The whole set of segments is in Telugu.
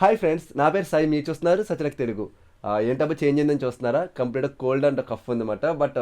హాయ్ ఫ్రెండ్స్, నా పేరు సాయి. మీరు చూస్తున్నారు సచలక్ తెలుగు. ఏంటబ్బా చేంజ్ అయిందని చూస్తున్నారా? కంప్లీట్గా కోల్డ్ అండ్ కఫ్ ఉందన్నమాట. బట్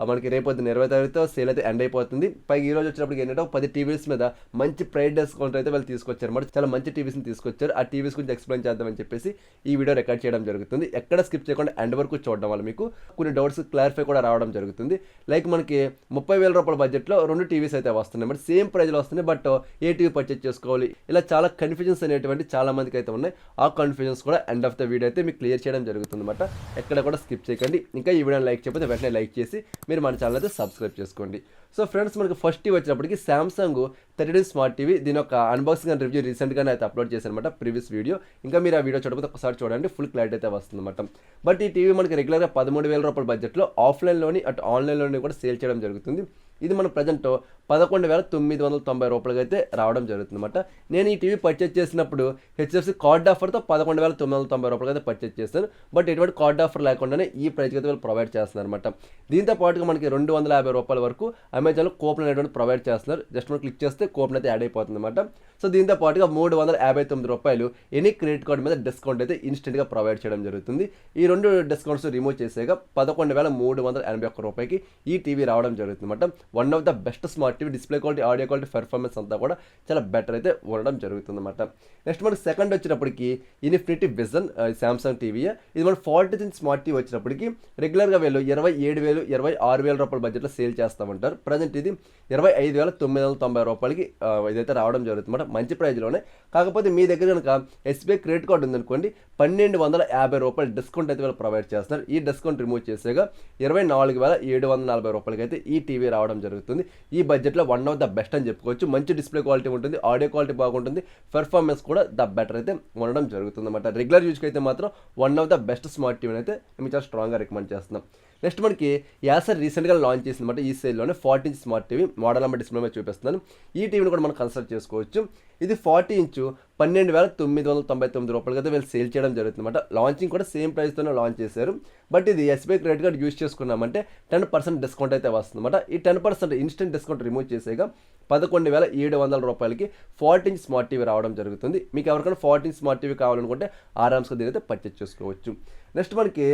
మనకి రేపొద్దున 20 తారీఖుతో సేల్ అయితే ఎండ్ అయిపోతుంది. పైగా ఈ రోజు వచ్చినప్పటికి ఏంటంటే 10 టీవీస్ మీద మంచి ప్రైస్ డిస్కౌంట్ అయితే వాళ్ళు తీసుకొచ్చారు అన్నమాట. చాలా మంచి టీవీస్ని తీసుకొచ్చారు. ఆ టీవీస్ గురించి ఎక్స్ప్లెయిన్ చేద్దామని చెప్పేసి ఈ వీడియో రికార్డ్ చేయడం జరుగుతుంది. ఎక్కడ స్కిప్ చేయకుండా ఎండ్ వరకు చూడడం వల్ల మీకు కొన్ని డౌట్స్ క్లారిఫై కూడా రావడం జరుగుతుంది. లైక్ మనకి 30,000 రూపాయల బడ్జెట్లో 2 టీవీస్ అయితే వస్తున్నాయి. బట్ సేమ్ ప్రైజ్లో వస్తున్నాయి. బట్ ఏ టీవీ పర్చేజ్ చేసుకోవాలి, ఇలా చాలా కన్ఫ్యూజన్స్ అనేటువంటి చాలా మందికి అయితే ఉన్నాయి. ఆ కన్ఫ్యూజన్స్ కూడా ఎండ్ ఆఫ్ ద వీడియో అయితే మీకు క్లియర్ చేయడం జరుగుతుంది అనమాట. ఎక్కడ కూడా స్కిప్ చేయకండి. ఇంకా ఈ వీడియోని లైక్ చేయకపోతే వెంటనే లైక్ చేసి మీరు మన ఛానల్ అయితే సబ్స్క్రైబ్ చేసుకోండి. సో ఫ్రెండ్స్, మనకి ఫస్ట్ టీవీ వచ్చినప్పటికి సామ్సంగ్ 32 స్మార్ట్ టీవీ. దీని ఒక అన్బాక్సింగ్ అండ్ రివ్యూ రీసెంట్గానే అయితే అప్లోడ్ చేశాను అనమాట, ప్రీవియస్ వీడియో. ఇంకా మీరు ఆ వీడియో చూడకపోతే ఒకసారి చూడండి, ఫుల్ క్లారిటీ అయితే వస్తుంది అనమాట. బట్ ఈ టీవీ మనకి రెగ్యులర్గా 13,000 రూపాయల బడ్జెట్లో ఆఫ్లైన్లోని అటు ఆన్లైన్లోని కూడా సేల్ చేయడం జరుగుతుంది. ఇది మన ప్రజెంట్ 11,990 రూపాయలకి అయితే రావడం జరుగుతుంది అనమాట. నేను ఈ టీవీ పర్చేజ్ చేసినప్పుడు హెచ్ఎఫ్సి కార్డ్ ఆఫర్తో 11,990 రూపాయలకి అయితే పర్చేజ్ చేస్తాను. బట్ ఎటువంటి కార్డ్ ఆఫర్ లేకుండానే ఈ ప్రైస్కి అయితే వాళ్ళు ప్రొవైడ్ చేస్తున్నారు అనమాట. దీంతో పాటుగా మనకి 250 రూపాయల వరకు అమెజాన్లో కూపన్ అనేటువంటి ప్రొవైడ్ చేస్తున్నారు. జస్ట్ మనం క్లిక్ చేస్తే కూపన్ అయితే యాడ్ అయిపోతుంది అనమాట. సో దీంతో పాటుగా 359 రూపాయలు ఎనీ క్రెడిట్ కార్డు మీద డిస్కౌంట్ అయితే ఇన్స్టెంట్గా ప్రొవైడ్ చేయడం జరుగుతుంది. ఈ 2 డిస్కౌంట్స్ రిమూవ్ చేసేగా 11,381 రూపాయకి ఈ టీవీ రావడం జరుగుతుంది అనమాట. One of the best smart TV. Display quality, audio quality, performance అంతా కూడా చాలా బెటర్ అయితే ఉండడం జరుగుతుంది అనమాట. నెక్స్ట్ మనకి సెకండ్ వచ్చినప్పటికి ఇన్ఫినిటీ విజన్ సామ్సంగ్ టీవీ. ఇది మన 40 ఇంచ్ స్మార్ట్ టీవీ వచ్చినప్పటికి రెగ్యులర్గా వీళ్ళు 27,000, 26,000 రూపాయల బడ్జెట్లో సేల్ చేస్తామంటారు. ప్రజెంట్ ఇది 25,990 రూపాయలకి ఇదైతే రావడం జరుగుతుంది అనమాట. మంచి ప్రైజ్లోనే. కాకపోతే మీ దగ్గర కనుక ఎస్బీఐ క్రెడిట్ కార్డు ఉందనుకోండి, 1,250 రూపాయలు డిస్కౌంట్ అయితే వీళ్ళు ప్రొవైడ్ చేస్తున్నారు. ఈ డిస్కౌంట్ రిమూవ్ చేసేగా 24,740 రూపాయలకి అయితే ఈ టీవీ రావడం జరుగుతుంది. ఈ బడ్జెట్లో వన్ ఆఫ్ ద బెస్ట్ అని చెప్పుకోవచ్చు. మంచి డిస్ప్లే క్వాలిటీ ఉంటుంది, ఆడియో క్వాలిటీ బాగుంటుంది, పెర్ఫార్మెన్స్ కూడా ద బెటర్ అయితే ఉండడం జరుగుతుంది అనమాట. రెగ్యులర్ యూజ్కి అయితే మాత్రం one of the best smart టీవీని అయితే మేము చాలా స్ట్రాంగ్గా రికమెండ్ చేస్తున్నాం. నెక్స్ట్ మనకి యాసర్ రీసెంట్గా లాంచ్ చేసిందన్నమాట. ఈ సేల్లోనే 40 inch smart TV model number display మీద చూపిస్తున్నాను. ఈ టీవీని కూడా మనం కన్సల్ట్ చేసుకోవచ్చు. ఇది 40 ఇంచు 12,999 రూపాయలకి అయితే వీళ్ళు సేల్ చేయడం జరుగుతుంది అనమాట. లాంచింగ్ కూడా సేమ్ ప్రైస్తోనే లాంచ్ చేశారు. బట్ ఇది ఎస్బీఐ క్రెడిట్ కార్డ్ యూజ్ చేసుకున్నామంటే 10% డిస్కౌంట్ అయితే వస్తుంది అనమాట. ఈ 10% ఇన్స్టెంట్ డిస్కౌంట్ రిమూవ్ చేసేగా 11,700 రూపాయలకి 40 ఇంచ్ స్మార్ట్ టీవీ రావడం జరుగుతుంది. మీకు ఎవరికైనా 40 ఇంచ్ స్మార్ట్ టీవీ కావాలనుకుంటే ఆరామ్స్గా దీని అయితే పర్చేజ్ చేసుకోవచ్చు. నెక్స్ట్ మనకి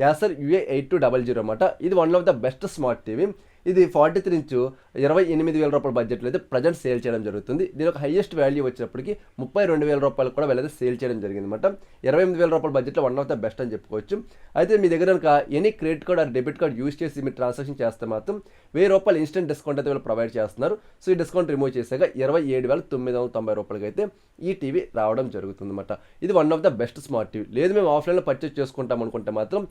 యాసర్ UA8200 అనమాట. ఇది one of the best smart TV. ఇది 43 ఇంచు 28,000 రూపాయల బడ్జెట్లో అయితే ప్రజెంట్ సేల్ చేయడం జరుగుతుంది. దీని ఒక హైయెస్ట్ వాల్యూ వచ్చినప్పటికి 32,000 రూపాయలు కూడా వీళ్ళైతే సేల్ చేయడం జరిగింది అనమాట. 28,000 రూపాయల బడ్జెట్లో వన్ ఆఫ్ ద బెస్ట్ అని చెప్పుకోవచ్చు. అయితే మీ దగ్గర కనుక any credit card or debit card use చేసి మీరు ట్రాన్సాక్షన్ చేస్తే మాత్రం 1,000 రూపాయలు ఇన్స్టెంట్ డిస్కౌంట్ అయితే వీళ్ళు ప్రొవైడ్ చేస్తున్నారు. సో ఈ డిస్కౌంట్ రిమూవ్ చేసాక 27,990 రూపాయలకి అయితే ఈ టీవీ రావడం జరుగుతుంది అనమాట. ఇది one of the best smart TV. లేదు మేము ఆఫ్లైన్లో పర్చేజ్ చేసుకుంటాం అనుకుంటే మాత్రం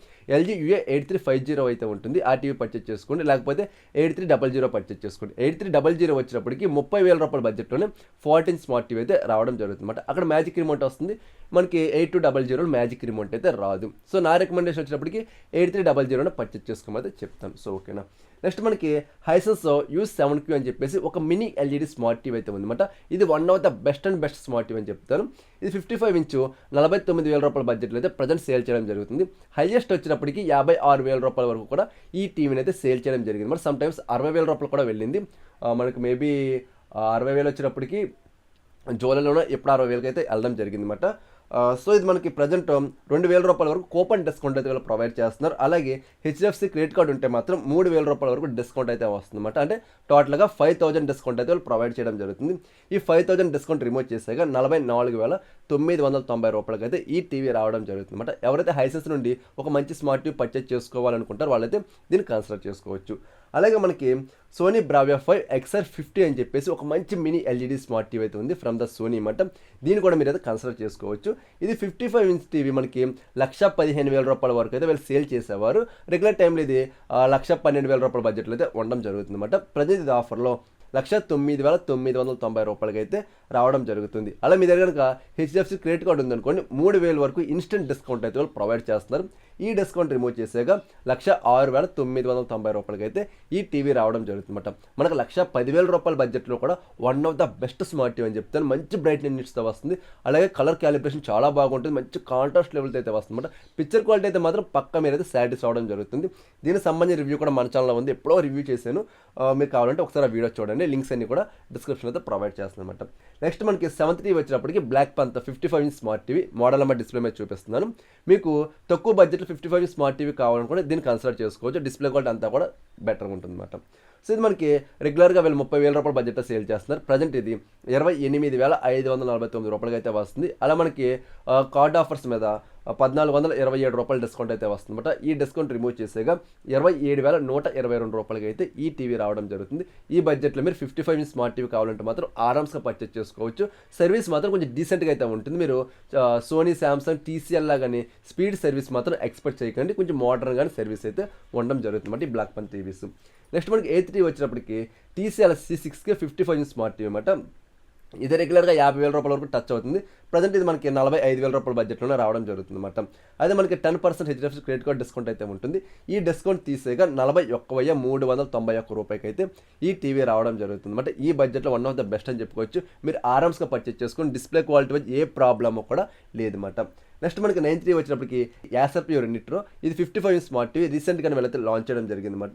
LG UA8350 అయితే ఉంటుంది. ఆ టీవీ పర్చేజ్ చేసుకోండి. లేకపోతే 8300 పర్చేజ్ చేసుకోండి. 8300 వచ్చినప్పటికి 30,000 రూపాయల బడ్జెట్లోనే 40 ఇంచ్ స్మార్ట్ టీవీ అయితే రావడం జరుగుతుంది అనమాట. అక్కడ మ్యాజిక్ రిమోట్ వస్తుంది, మనకి 8200 మ్యాజిక్ రిమోట్ అయితే రాదు. సో నా రికమెండేషన్ వచ్చినప్పటికి 8300 పర్చేజ్ చేసుకోమని చెప్తాను. సో ఓకేనా. నెక్స్ట్ మనకి హైసెన్స్ U7Q అని చెప్పేసి ఒక మినీ LED స్మార్ట్ టీవీ అయితే ఉందన్నమాట. ఇది one of the best and best smart TV అని చెప్తాను. ఇది 55 ఇంచు 49,000 రూపాయల బడ్జెట్లో అయితే ప్రజెంట్ సేల్ చేయడం జరుగుతుంది. హైయెస్ట్ వచ్చినప్పటికి 56,000 రూపాయల వరకు కూడా ఈ టీవీని అయితే సేల్ చేయడం జరిగింది. మరి సమ్ టైమ్స్ 60,000 రూపాయలు కూడా వెళ్ళింది. మనకి మేబీ 60,000 వచ్చినప్పటికి జూలైలోనే ఎప్పుడు 60,000కి అయితే వెళ్ళడం జరిగింది అనమాట. సో ఇది మనకి ప్రజెంట్ 2,000 రూపాయల వరకు కూపన్ డిస్కౌంట్ అయితే వీళ్ళు ప్రొవైడ్ చేస్తున్నారు. అలాగే హెచ్డిఎఫ్సి క్రెడిట్ కార్డు ఉంటే మాత్రం 3,000 రూపాయల వరకు డిస్కౌంట్ అయితే వస్తుంది అనమాట. అంటే టోటల్గా 5,000 డిస్కౌంట్ అయితే వాళ్ళు ప్రొవైడ్ చేయడం జరుగుతుంది. ఈ 5,000 డిస్కౌంట్ రిమూవ్ చేసాక 44,990 రూపాయలకి అయితే ఈ టీవీ రావడం జరుగుతుంది అనమాట. ఎవరైతే హైసెన్స్ నుండి ఒక మంచి స్మార్ట్ టీవీ పర్చేజ్ చేసుకోవాలనుకుంటారో వాళ్ళైతే దీన్ని కన్సిడర్ చేసుకోవచ్చు. అలాగే మనకి సోనీ బ్రావియా 5 XR50 అని చెప్పేసి ఒక మంచి మినీ LED స్మార్ట్ టీవీ అయితే ఉంది ఫ్రమ్ ద సోనీ అనమాట. దీన్ని కూడా మీరు అయితే కన్సిడర్ చేసుకోవచ్చు. ఇది 55 ఇంచ్ టీవీ మనకి 1,15,000 రూపాయల వరకు అయితే వీళ్ళు సేల్ చేసేవారు. రెగ్యులర్ టైంలో ఇది 1,12,000 రూపాయల బడ్జెట్లో అయితే ఉండడం జరుగుతుంది అనమాట. ప్రజెంట్ ఇది ఆఫర్లో 1,09,990 రూపాయలకి అయితే రావడం జరుగుతుంది. అలా మీ దగ్గర కనుక హెచ్డిఎఫ్సి క్రెడిట్ కార్డు ఉందనుకోండి, 3,000 వరకు ఇన్స్టెంట్ డిస్కౌంట్ అయితే వాళ్ళు ప్రొవైడ్ చేస్తున్నారు. ఈ డిస్కౌంట్ రిమూవ్ చేసాక 1,06,990 రూపాయలకి అయితే ఈ టీవీ రావడం జరుగుతుందన్నమాట. మనకు 1,10,000 రూపాయల బడ్జెట్లో కూడా one of the best smart TV అని చెప్తాను. మంచి బ్రైట్నెస్ యూనిట్స్తో వస్తుంది, అలాగే కలర్ క్యాలిబ్రేషన్ చాలా బాగుంటుంది, మంచి కాంట్రాస్ట్ లెవెల్తో అయితే వస్తుంది అనమాట. పిక్చర్ క్వాలిటీ అయితే మాత్రం పక్క మీరు అయితే సాటిస్ఫై అవడం జరుగుతుంది. దీనికి సంబంధించిన రివ్యూ కూడా మన ఛానల్లో ఉంది, ఎప్పుడో రివ్యూ చేశాను. మీరు కావాలంటే ఒకసారి ఆ వీడియో చూడండి, లింక్స్ అన్ని కూడా డిస్క్రిప్షన్ అయితే ప్రొవైడ్ చేస్తాను అనమాట. నెక్స్ట్ మనకి 7th టీవీ వచ్చినప్పటికి black panther 55 inch smart TV model number display మీద చూపిస్తున్నాను. మీకు తక్కువ బడ్జెట్లో 55 ఇంచ్ స్మార్ట్ టీవీ కావాలనుకుంటే దీన్ని కన్సిడర్ చేసుకోవచ్చు. డిస్ప్లే క్వాలిటీ అంతా కూడా బెటర్గా ఉంటుంది అనమాట. సో ఇది మనకి రెగ్యులర్గా వీళ్ళు 30,000 రూపాయల బడ్జెట్లో సేల్ చేస్తున్నారు. ప్రజెంట్ ఇది 28,549 రూపాయలకి అయితే వస్తుంది. అలా మనకి కార్డ్ ఆఫర్స్ మీద 1,427 రూపాయల డిస్కౌంట్ అయితే వస్తుందన్నమాట. ఈ డిస్కౌంట్ రిమూవ్ చేసేగా 27,122 రూపాయలకి అయితే ఈ టీవీ రావడం జరుగుతుంది. ఈ బడ్జెట్లో మీరు 55 ఇంచ్ స్మార్ట్ టీవీ కావాలంటే మాత్రం ఆరామ్స్గా పర్చేస్ చేసుకోవచ్చు. సర్వీస్ మాత్రం కొంచెం డీసెంట్గా అయితే ఉంటుంది. మీరు సోనీ, శాంసంగ్, టీసీఎల్ లాగానే స్పీడ్ సర్వీస్ మాత్రం ఎక్స్పెక్ట్ చేయకండి. కొంచెం మోడర్న్ కానీ సర్వీస్ అయితే ఉండడం జరుగుతుంది ఈ బ్లాక్ పంతర్ టీవీస్. నెక్స్ట్ మనకి 8th టీవీ వచ్చినప్పటికి TCL C6K 55 inch smart TV అనమాట. ఇది రెగ్యులర్గా 50,000 రూపాయల వరకు టచ్ అవుతుంది. ప్రజెంట్ ఇది మనకి 45,000 రూపాయల బడ్జెట్లోనే రావడం జరుగుతుంది అనమాట. అదే మనకి 10% HDFC క్రెడిట్ కార్డ్ డిస్కౌంట్ అయితే ఉంటుంది. ఈ డిస్కౌంట్ తీసేగా 41,391 రూపాయలకి అయితే ఈ టీవీ రావడం జరుగుతుంది అనమాట. ఈ బడ్జెట్లో వన్ ఆఫ్ ద బెస్ట్ అని చెప్పుకోవచ్చు. మీరు ఆరామ్స్గా పర్చేస్ చేసుకొని డిస్ప్లే క్వాలిటీ వచ్చి ఏ ప్రాబ్లమ్ కూడా లేదన్నమాట. నెక్స్ట్ మనకి 9th టీవీ వచ్చినప్పటికి యాసర్ ప్యూర్ నిట్రో ఇది 55 ఇంచ్ స్మార్ట్ టీవీ రీసెంట్గానే వీళ్ళైతే లాంచ్ చేయడం జరిగింది అనమాట.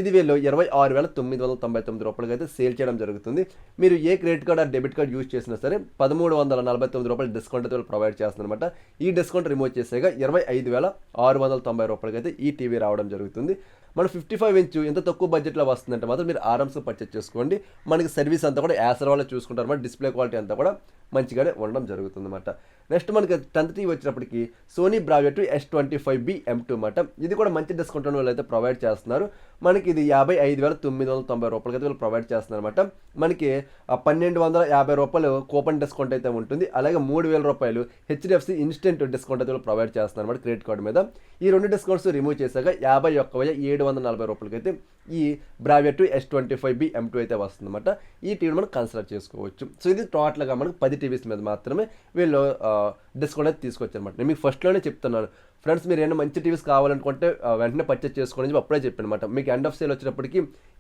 ఇది వీళ్ళు 26,999 రూపాయలకి అయితే సేల్ చేయడం జరుగుతుంది. మీరు ఏ credit card debit card use చేసినా సరే 1,349 రూపాయల డిస్కౌంట్ అయితే ప్రొవైడ్ చేస్తుంది అనమాట. ఈ డిస్కౌంట్ రిమూవ్ చేసేగా 25,690 రూపాయలకి అయితే ఈ టీవీ రావడం జరుగుతుంది. మన 55 ఇంచ్ ఎంత తక్కువ బడ్జెట్లో వస్తుందంటే మాత్రం మీరు ఆరామ్స్గా పర్చేస్ చేసుకోండి. మనకి సర్వీస్ అంతా కూడా యాసర్ వాళ్ళు చూసుకుంటారు అనమాట. డిస్ప్లే క్వాలిటీ అంతా కూడా మంచిగానే ఉండడం జరుగుతుంది అనమాట. నెక్స్ట్ మనకి 10th టీవీ వచ్చినప్పటికి సోనీ బ్రావియా S25B M2 అనమాట. ఇది కూడా మంచి డిస్కౌంట్ వాళ్ళు అయితే ప్రొవైడ్ చేస్తున్నారు. మనకి ఇది 55,990 రూపాయలకి అయితే వీళ్ళు ప్రొవైడ్ చేస్తున్నారు అనమాట. మనకి 1,250 రూపాయలు కూపన్ డిస్కౌంట్ అయితే ఉంటుంది. అలాగే 3,000 రూపాయలు HDFC ఇన్స్టెంట్ డిస్కౌంట్ అయితే వీళ్ళు ప్రొవైడ్ చేస్తున్నారు అనమాట క్రెడిట్ కార్డు మీద. ఈ రెండు డిస్కౌంట్స్ రిమూవ్ చేశాక 51,740 రూపాయలకి అయితే ఈ బ్రావియా S25B M2 అయితే వస్తుందన్నమాట. ఈ టీవీని మనం కన్సిడర్ చేసుకోవచ్చు. సో ఇది టోటల్గా మనకు 10 టీవీస్ మీద మాత్రమే వీళ్ళు డిస్కౌంట్ అయితే తీసుకొచ్చారనమాట. నేను మీకు ఫస్ట్లోనే చెప్తున్నాను ఫ్రెండ్స్, మీరు ఏమైనా మంచి టీవీస్ కావాలనుకుంటే వెంటనే పర్చేస్ చేసుకోండి చెప్పి అప్పుడే చెప్పాను అనమాట. మీకు ఎండ్ ఆఫ్ సేల్ వచ్చినప్పటికీ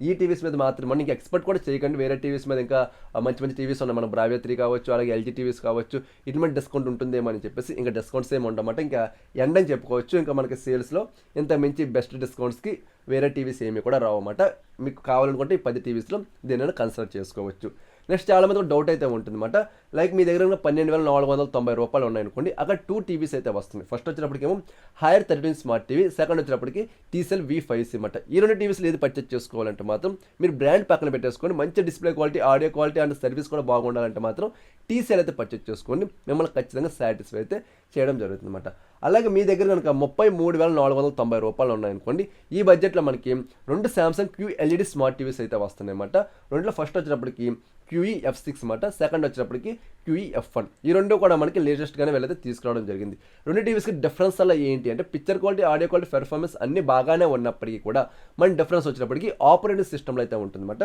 ఈ టీవీస్ మీద మాత్రమే ఇంకా ఎక్స్పెక్ట్ కూడా చేయకండి. వేరే టీవీస్ మీద ఇంకా మంచి మంచి టీవీస్ ఉన్నాయి, మన బ్రావియా 3 కావచ్చు, అలాగే LG టీవీస్ కావచ్చు, ఇటువంటి డిస్కౌంట్ ఉంటుందేమో అని చెప్పేసి ఇంకా డిస్కౌంట్స్ ఏమి ఉండమాట. ఇంకా ఎండ్ అని చెప్పుకోవచ్చు. ఇంకా మనకి సేల్స్లో ఇంత మించి బెస్ట్ డిస్కౌంట్స్కి వేరే టీవీస్ ఏమి కూడా రావన్నమాట. మీకు కావాలనుకుంటే ఈ 10 టీవీస్లో దీనిని కన్సిడర్ చేసుకోవచ్చు. నెక్స్ట్ చాలామంది డౌట్ అయితే ఉంటుందన్నమాట. లైక్ మీ దగ్గర 12,490 రూపాయలు ఉన్నాయనుకోండి, అక్కడ 2 టీవీస్ అయితే వస్తుంది. ఫస్ట్ వచ్చినప్పటికేమో Haier 32 inch smart TV, second వచ్చినప్పటికి TCL V5C అనమాట. ఈ రెండు టీవీస్లో ఏది పర్చేస్ చేసుకోవాలంటే మాత్రం మీరు బ్రాండ్ పక్కన పెట్టేసుకోండి. మంచి display quality, audio quality and service కూడా బాగుండాలంటే మాత్రం TCL అయితే పర్చేస్ చేసుకోండి. మిమ్మల్ని ఖచ్చితంగా సాటిస్ఫై అయితే చేయడం జరుగుతుంది అనమాట. అలాగే మీ దగ్గర కనుక 33,490 రూపాయలు ఉన్నాయనుకోండి, ఈ బడ్జెట్లో మనకి 2 శాంసంగ్ QLED స్మార్ట్ టీవీస్ అయితే వస్తున్నాయి అన్నమాట. రెండులో ఫస్ట్ వచ్చినప్పటికి QE F6 అనమాట, సెకండ్ వచ్చినప్పటికి QE F1. ఈ రెండు కూడా మనకి లేటెస్ట్గానే వెళ్ళైతే తీసుకురావడం జరిగింది. రెండు టీవీస్కి డిఫరెన్స్ అలా ఏంటి అంటే picture quality, audio quality, performance అన్ని బాగానే ఉన్నప్పటికీ కూడా మన డిఫరెన్స్ వచ్చినప్పటికి ఆపరేటింగ్ సిస్టమ్లో అయితే ఉంటుందన్నమాట.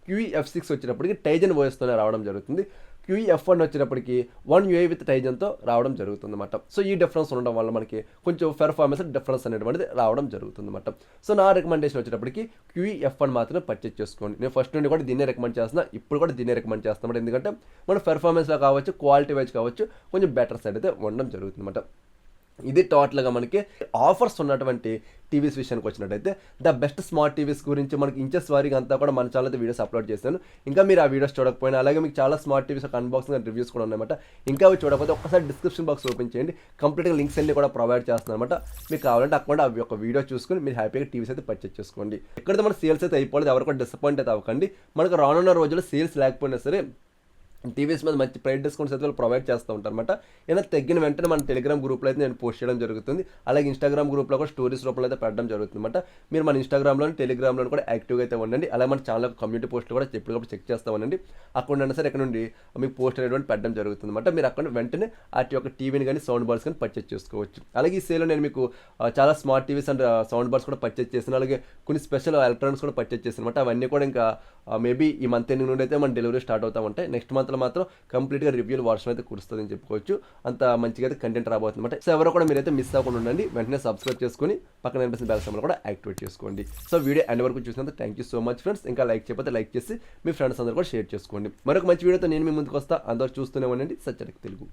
QE F6 వచ్చినప్పటికి టైజన్ ఓఎస్తోనే రావడం జరుగుతుంది. QE F1 వచ్చినప్పటికి 1 UI విత్ టైజన్తో రావడం జరుగుతుంది అనమాట. సో ఈ డిఫరెన్స్ ఉండడం వల్ల మనకి కొంచెం పెర్ఫార్మెన్స్ డిఫరెన్స్ అనేటువంటిది రావడం జరుగుతుంది అనమాట. సో నా రికమెండేషన్ వచ్చేటప్పటికి QE F1 మాత్రమే పర్చేస్ చేసుకోండి. నేను ఫస్ట్ నుండి కూడా దీన్నే రికమెండ్ చేస్తున్నా, ఇప్పుడు కూడా దీన్నే రికమెండ్ చేస్తాను. ఎందుకంటే మన పెర్ఫార్మెన్స్లో కావచ్చు, క్వాలిటీ వైజ్ కావచ్చు, కొంచెం బెటర్ సైడ్ అయితే ఉండడం జరుగుతుంది అనమాట. ఇది టోటల్గా మనకి ఆఫర్స్ ఉన్నటువంటి టీవీస్ విషయానికి వచ్చినట్టయితే ద బెస్ట్ స్మార్ట్ టీవీస్ గురించి మనకి ఇంచెస్ వారీగా అంతా కూడా మన ఛానల్ అయితే వీడియోస్ అప్లోడ్ చేశాను. ఇంకా మీరు ఆ వీడియోస్ చూడకపోయినా, అలాగే మీకు చాలా smart TVs unboxing and reviews కూడా ఉన్నాయన్నమాట. ఇంకా అవి చూడకపోతే ఒకసారి డిస్క్రిప్షన్ బాక్స్ ఓపెన్ చేయండి, కంప్లీట్గా లింక్స్ అన్ని కూడా ప్రొవైడ్ చేస్తున్నాను అనమాట. మీకు కావాలంటే అక్కడ అవి ఒక వీడియో చూసుకుని మీరు హ్యాపీగా టీవీస్ అయితే పర్చేస్ చేసుకోండి. ఎక్కడైతే మన సేల్స్ అయితే అయిపోలేదు, ఎవరు కూడా డిసప్పాయింట్ అయితే అవ్వకండి. మనకు రానున్న రోజుల్లో సేల్స్ లేకపోయినా సరే టీవీస్ మీద మంచి ప్రైస్ డిస్కౌంట్స్ అయితే వాళ్ళు ప్రొవైడ్ చేస్తూ ఉంటారు అనమాట. ఏదైనా తగ్గిన వెంటనే మన టెలిగ్రామ్ గ్రూప్లో అయితే నేను పోస్ట్ చేయడం జరుగుతుంది. అలాగే ఇన్స్టాగ్రామ్ గ్రూప్లో కూడా స్టోరీస్ రూపంలో అయితే పెట్టడం జరుగుతుంది అనమాట. మీరు మన ఇన్స్టాగ్రామ్లో, టెలిగ్రామ్లో కూడా యాక్టివ్గా అయితే ఉండండి. అలాగే మన ఛానల్ కమ్యూనిటీ పోస్టులు కూడా ఎప్పటికప్పుడు చెక్ చేస్తూ ఉండండి. అక్కడ అయినా సరే ఇక్కడ నుండి మీకు పోస్ట్ అనేటువంటి పెట్టడం జరుగుతుంది అనమాట. మీరు అక్కడ వెంటనే వాటి యొక్క టీవీని కానీ సౌండ్ బార్స్ కానీ పర్చేస్ చేసుకోవచ్చు. అలాగే ఈ సేల్లో నేను మీకు చాలా smart TVs and sound bars కూడా పర్చేస్ చేశాను. అలాగే కొన్ని స్పెషల్ ఎలక్ట్రానిక్స్ కూడా పర్చేస్ చేశాను అనమాట. అవన్నీ కూడా ఇంకా మేబీ ఈ మంత్ ఎండింగ్ నుండి అయితే మన డెలివరీ స్టార్ట్ అవుతూ ఉంటాయి. నెక్స్ట్ మంత్ మంత్లో మాత్రం కంప్లీట్గా రివ్యూలు వర్షం అయితే కురుస్తుంది అని చెప్పుకోవచ్చు. అంత మంచిగా అయితే కంటెంట్ రాబోతుంది అనమాట. సో ఎవరో కూడా మీరైతే మిస్ అవ్వకుండా ఉండండి. వెంటనే సబ్స్క్రైబ్ చేసుకొని పక్కన కనిపిస్తున్న బెల్ సింబల్ కూడా యాక్టివేట్ చేసుకోండి. సో వీడియో ఎండ్ వరకు చూసినందుకు thank you so much friends. ఇంకా లైక్ చేయకపోతే లైక్ చేసి మీ ఫ్రెండ్స్ అందరూ కూడా షేర్ చేసుకోండి. మరొక మంచి వీడియోతో నేను మీ ముందుకు వస్తా. అందరూ చూస్తూనే ఉండండి సత్యలక్ తెలుగు.